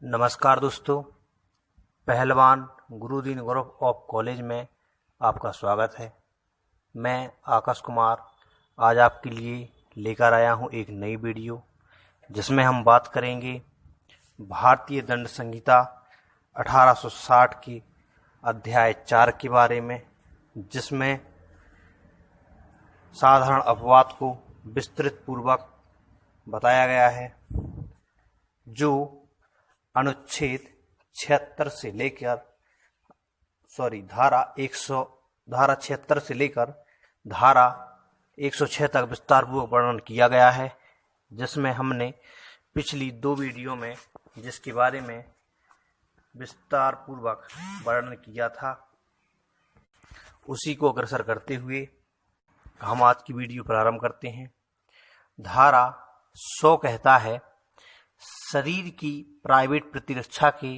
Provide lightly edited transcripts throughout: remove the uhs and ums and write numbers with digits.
नमस्कार दोस्तों, पहलवान गुरुदीन ग्रुप ऑफ कॉलेज में आपका स्वागत है। मैं आकाश कुमार आज आपके लिए लेकर आया हूं एक नई वीडियो, जिसमें हम बात करेंगे भारतीय दंड संहिता 1860 के अध्याय 4 के बारे में, जिसमें साधारण अपवाद को विस्तृत पूर्वक बताया गया है, जो अनुच्छेद 76 से लेकर धारा 76 से लेकर धारा 106 तक विस्तारपूर्वक वर्णन किया गया है, जिसमें हमने पिछली 2 वीडियो में जिसके बारे में विस्तारपूर्वक वर्णन किया था, उसी को अग्रसर करते हुए हम आज की वीडियो प्रारंभ करते हैं। धारा 100 कहता है, शरीर की प्राइवेट प्रतिरक्षा के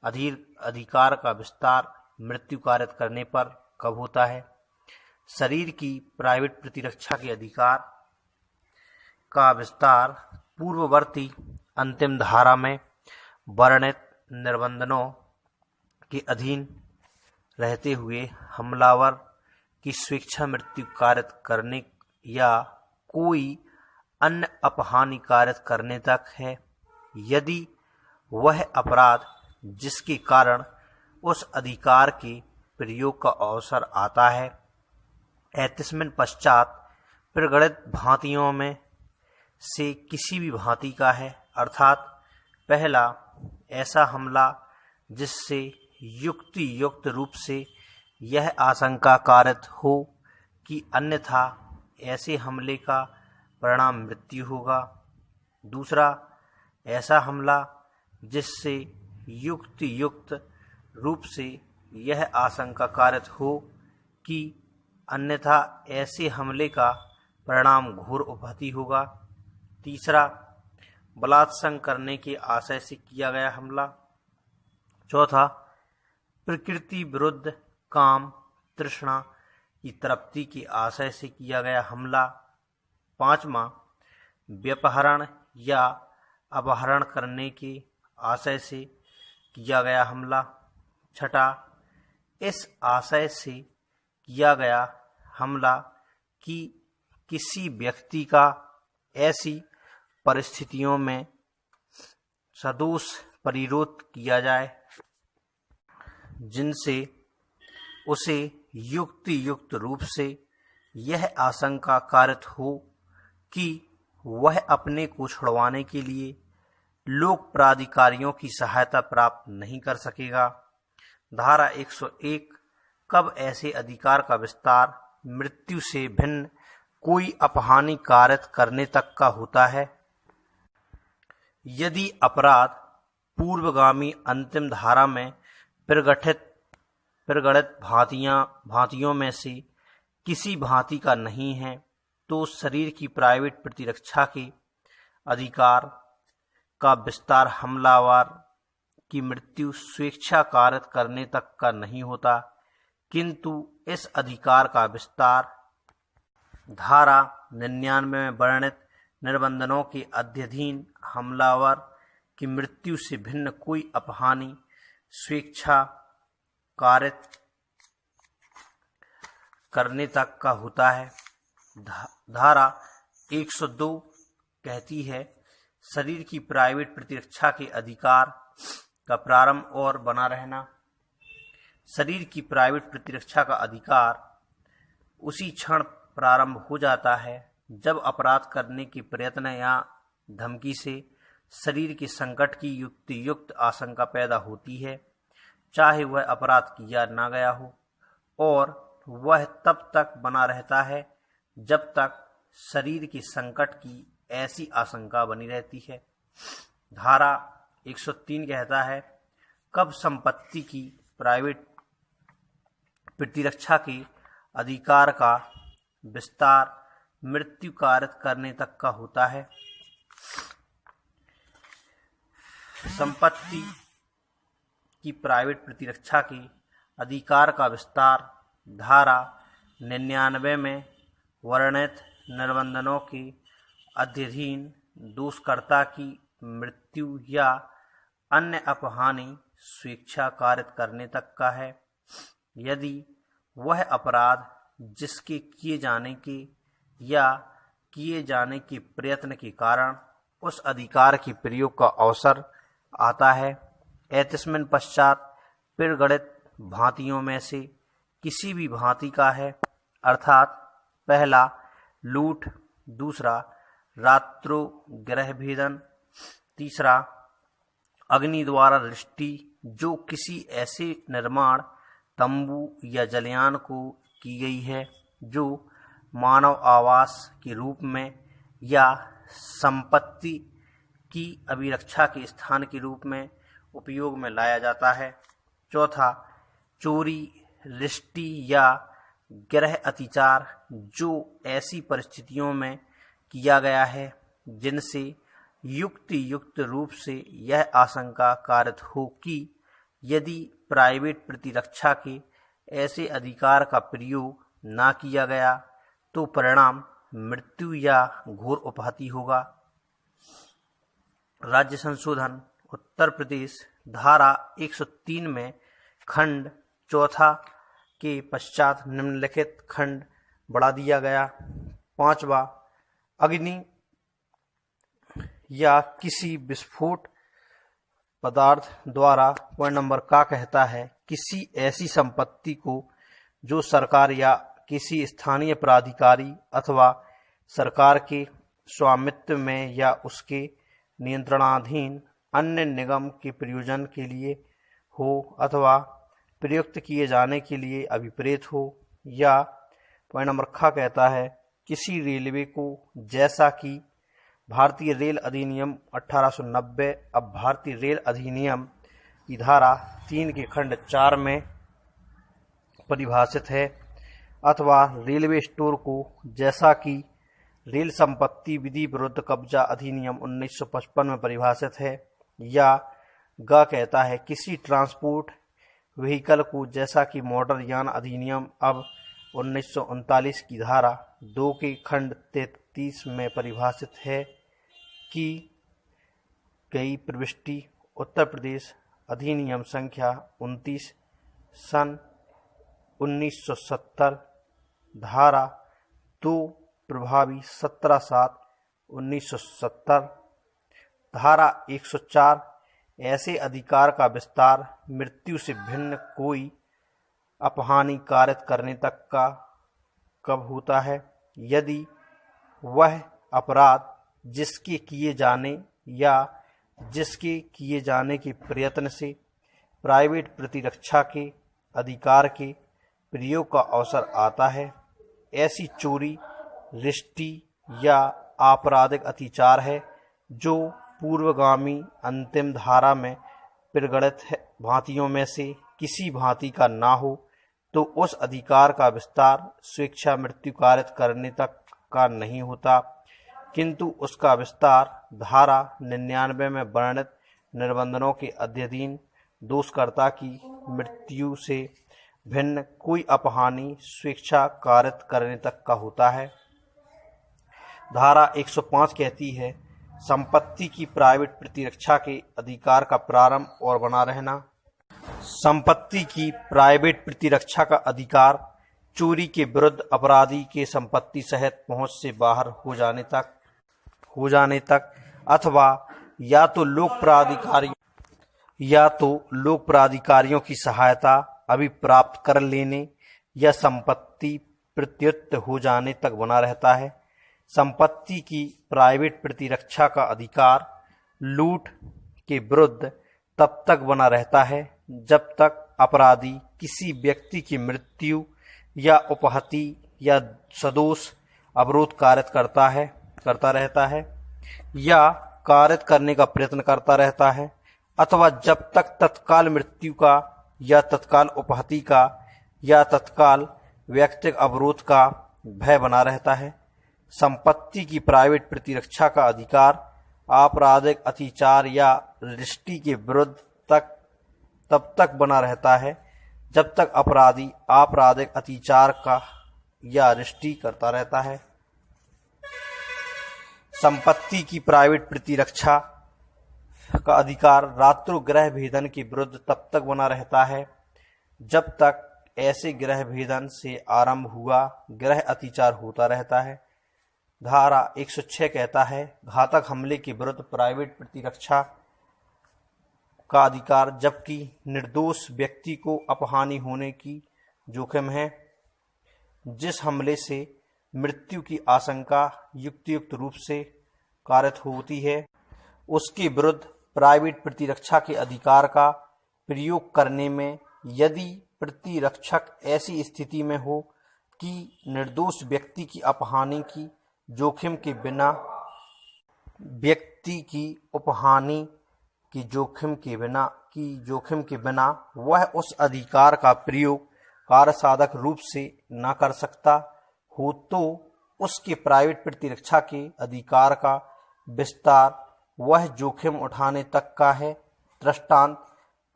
अधिकार का विस्तार मृत्यु कारित करने पर कब होता है। शरीर की प्राइवेट प्रतिरक्षा के अधिकार का विस्तार पूर्ववर्ती अंतिम धारा में वर्णित निबंधनों के अधीन रहते हुए हमलावर की स्वेच्छा मृत्यु कारित करने या कोई अन्य अपहानि कारित करने तक है, यदि वह अपराध जिसके कारण उस अधिकार के प्रयोग का अवसर आता है 31 पश्चात प्रगणित भांतियों में से किसी भी भांति का है, अर्थात पहला ऐसा हमला जिससे युक्त रूप से यह आशंका कारित हो कि अन्यथा ऐसे हमले का परिणाम मृत्यु होगा। दूसरा ऐसा हमला जिससे युक्त रूप से यह आशंका कारित हो कि अन्यथा ऐसे हमले का परिणाम घोर उपहति होगा। तीसरा बलात्संग करने के आशय से किया गया हमला। चौथा प्रकृति विरुद्ध काम तृष्णा की तृप्ति के आशय से किया गया हमला। पांचवा व्यपहरण या अपहरण करने के आशय से किया गया हमला। छठा इस आशय से किया गया हमला कि किसी व्यक्ति का ऐसी परिस्थितियों में सदोष परिरोध किया जाए जिनसे उसे युक्त रूप से यह आशंका कारित हो कि वह अपने को छुड़वाने के लिए लोक प्राधिकारियों की सहायता प्राप्त नहीं कर सकेगा। धारा 101 कब ऐसे अधिकार का विस्तार मृत्यु से भिन्न कोई अपहानि कारित करने तक का होता है, यदि अपराध पूर्वगामी अंतिम धारा में प्रगणित भांतियों में से किसी भांति का नहीं है, तो शरीर की प्राइवेट प्रतिरक्षा के अधिकार का विस्तार हमलावर की मृत्यु स्वेच्छा कारित करने तक का नहीं होता, किंतु इस अधिकार का विस्तार धारा 99 में वर्णित निबंधनों के अध्ययन हमलावर की मृत्यु से भिन्न कोई अपहानि स्वेच्छा कारित करने तक का होता है। धारा 102 कहती है, शरीर की प्राइवेट प्रतिरक्षा के अधिकार का प्रारंभ और बना रहना। शरीर की प्राइवेट प्रतिरक्षा का अधिकार उसी क्षण प्रारंभ हो जाता है जब अपराध करने के प्रयत्न या धमकी से शरीर के संकट की युक्त आशंका पैदा होती है, चाहे वह अपराध किया ना गया हो, और वह तब तक बना रहता है जब तक शरीर के संकट की ऐसी आशंका बनी रहती है। धारा 103 कहता है, कब संपत्ति की प्राइवेट प्रतिरक्षा के अधिकार का विस्तार मृत्यु कारित करने तक का होता है। संपत्ति की प्राइवेट प्रतिरक्षा के अधिकार का विस्तार धारा 99 में वर्णित निबंधनों के अध्ययन दोषकर्ता की मृत्यु या अन्य अपहानि स्वेच्छा कारित करने तक का है। यदि वह अपराध जिसके किए जाने के या किए जाने के प्रयत्न के कारण उस अधिकार के प्रयोग का अवसर आता है, एतस्मिन् पश्चात प्रगणित भांतियों में से किसी भी भांति का है, अर्थात पहला लूट, दूसरा रात्रो गृह भेदन, तीसरा अग्नि द्वारा दृष्टि जो किसी ऐसे निर्माण तंबू या जलयान को की गई है जो मानव आवास के रूप में या संपत्ति की अभिरक्षा के स्थान के रूप में उपयोग में लाया जाता है। चौथा चोरी, रिष्टि या गृह अतिचार जो ऐसी परिस्थितियों में किया गया है जिनसे युक्त रूप से यह आशंका कारित हो कि यदि प्राइवेट प्रतिरक्षा के ऐसे अधिकार का प्रयोग ना किया गया तो परिणाम मृत्यु या घोर उपहति होगा। राज्य संशोधन उत्तर प्रदेश धारा 103 में खंड चौथा के पश्चात निम्नलिखित खंड बढ़ा दिया गया। पांचवा अग्नि या किसी विस्फोट पदार्थ द्वारा पॉइंट नंबर का कहता है किसी ऐसी संपत्ति को जो सरकार या किसी स्थानीय प्राधिकारी अथवा सरकार के स्वामित्व में या उसके नियंत्रणाधीन अन्य निगम के प्रयोजन के लिए हो अथवा प्रयुक्त किए जाने के लिए अभिप्रेत हो, या पॉइंट नंबर ख कहता है किसी रेलवे को जैसा कि भारतीय रेल अधिनियम 1890 अब भारतीय रेल अधिनियम की धारा 3 के खंड 4 में परिभाषित है, अथवा रेलवे स्टोर को जैसा कि रेल संपत्ति विधि विरुद्ध कब्जा अधिनियम 1955 में परिभाषित है, या ग कहता है किसी ट्रांसपोर्ट व्हीकल को जैसा कि मोटर यान अधिनियम अब 1939 की धारा 2 के खंड 33 में परिभाषित है कि गई प्रविष्टि उत्तर प्रदेश अधिनियम संख्या 29 सन 1970 धारा 2 प्रभावी 17/7/1970 धारा 104 ऐसे अधिकार का विस्तार मृत्यु से भिन्न कोई अपहानि कारित करने तक का कब होता है, यदि वह अपराध जिसके किए जाने या जिसके किए जाने के प्रयत्न से प्राइवेट प्रतिरक्षा के अधिकार के प्रयोग का अवसर आता है। ऐसी चोरी, रिष्टि या आपराधिक अतिचार है जो पूर्वगामी अंतिम धारा में प्रगणित भांतियों में से किसी भांति का ना हो तो उस अधिकार का विस्तार स्वेच्छा मृत्यु कारित करने तक का नहीं होता, किंतु उसका विस्तार धारा 99 में वर्णित निर्बंधों के अध्ययन दोषकर्ता की मृत्यु से भिन्न कोई अपहानि स्वेच्छा कारित करने तक का होता है। धारा 105 कहती है संपत्ति की प्राइवेट प्रतिरक्षा के अधिकार का प्रारंभ और बना रहना। संपत्ति की प्राइवेट प्रतिरक्षा का अधिकार चोरी के विरुद्ध अपराधी के संपत्ति सहित पहुंच से बाहर हो जाने तक अथवा या तो लोक प्राधिकारियों की सहायता अभी प्राप्त कर लेने या संपत्ति प्रत्युत हो जाने तक बना रहता है। संपत्ति की प्राइवेट प्रतिरक्षा का अधिकार लूट के विरुद्ध तब तक बना रहता है जब तक अपराधी किसी व्यक्ति की मृत्यु या उपहति या सदोष अवरोध कारित करता रहता है या कारित करने का प्रयत्न करता रहता है, अथवा जब तक तत्काल मृत्यु का या तत्काल उपहति का या तत्काल व्यक्तिगत अवरोध का भय बना रहता है। संपत्ति की प्राइवेट प्रतिरक्षा का अधिकार आपराधिक अतिचार या रिष्टि के विरुद्ध तब तक बना रहता है जब तक अपराधी आपराधिक अतिचार का या रिष्टि करता रहता है। संपत्ति की प्राइवेट प्रतिरक्षा का अधिकार रात्रो गृह भेदन के विरुद्ध तब तक बना रहता है जब तक ऐसे गृह भेदन से आरंभ हुआ गृह अतिचार होता रहता है। धारा 106 कहता है घातक हमले के विरुद्ध प्राइवेट प्रतिरक्षा का अधिकार जबकि निर्दोष व्यक्ति को अपहानि होने की जोखिम है। जिस हमले से मृत्यु की आशंका युक्तियुक्त रूप से कारित होती है उसके विरुद्ध प्राइवेट प्रतिरक्षा के अधिकार का प्रयोग करने में यदि प्रतिरक्षक ऐसी स्थिति में हो कि निर्दोष व्यक्ति की अपहानि की जोखिम के बिना वह उस अधिकार का प्रयोग कार्यसाधक रूप से न कर सकता हो तो उसके प्राइवेट प्रतिरक्षा के अधिकार का विस्तार वह जोखिम उठाने तक का है। दृष्टांत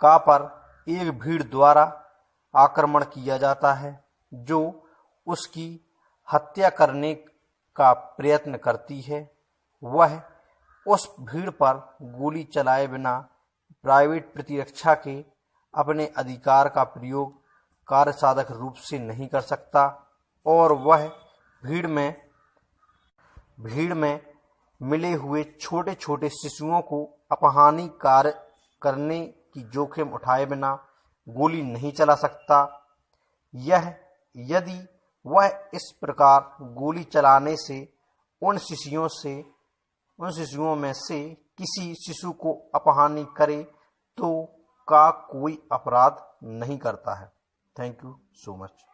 का पर एक भीड़ द्वारा आक्रमण किया जाता है जो उसकी हत्या करने का प्रयत्न करती है। वह उस भीड़ पर गोली चलाए बिना प्राइवेट प्रतिरक्षा के अपने अधिकार का प्रयोग कार्यसाधक रूप से नहीं कर सकता और वह भीड़ में मिले हुए छोटे छोटे शिशुओं को अपहानि कार्य करने की जोखिम उठाए बिना गोली नहीं चला सकता। यह यदि वह इस प्रकार गोली चलाने से उन शिशुओं में से किसी शिशु को अपहानि करे तो का कोई अपराध नहीं करता है। Thank you so much.